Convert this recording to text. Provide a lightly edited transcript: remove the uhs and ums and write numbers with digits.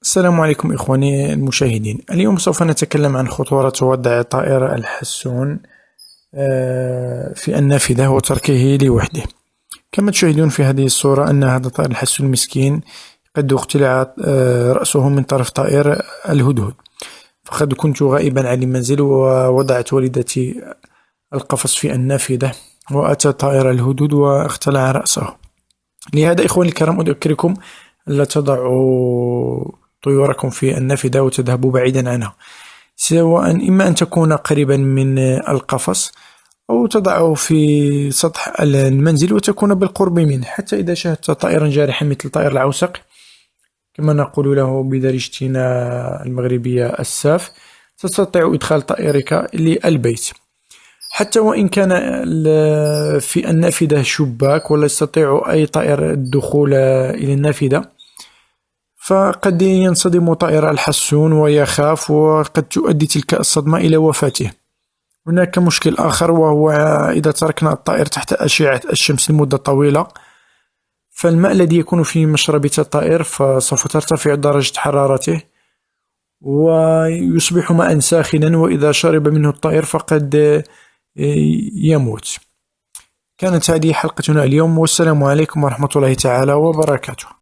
السلام عليكم إخواني المشاهدين. اليوم سوف نتكلم عن خطورة وضع طائر الحسون في النافذة وتركه لوحده. كما تشاهدون في هذه الصورة أن هذا الطائر الحسون المسكين قد اقتلع رأسه من طرف طائر الهدهد، فقد كنت غائبا عن المنزل ووضعت والدتي القفص في النافذة، وأتى طائر الهدهد واختلع رأسه. لهذا إخواني الكرام أذكركم ألا تضعوا طيوركم في النافذة وتذهبوا بعيدا عنها، سواء إما أن تكون قريبا من القفص أو تضعه في سطح المنزل وتكون بالقرب منه، حتى إذا شاهدت طائرا جارحا مثل طائر العوسق كما نقول له بدارجتنا المغربية الساف، تستطيع إدخال طائرك للبيت. حتى وإن كان في النافذة شباك ولا يستطيع أي طائر الدخول إلى النافذة، فقد ينصدم طائر الحسون ويخاف، وقد تؤدي تلك الصدمة إلى وفاته. هناك مشكل آخر، وهو إذا تركنا الطائر تحت أشعة الشمس لمدة طويلة، فالماء الذي يكون في مشربة الطائر فسوف ترتفع درجة حرارته ويصبح ماء ساخنا، وإذا شرب منه الطائر فقد يموت. كانت هذه حلقتنا اليوم، والسلام عليكم ورحمة الله تعالى وبركاته.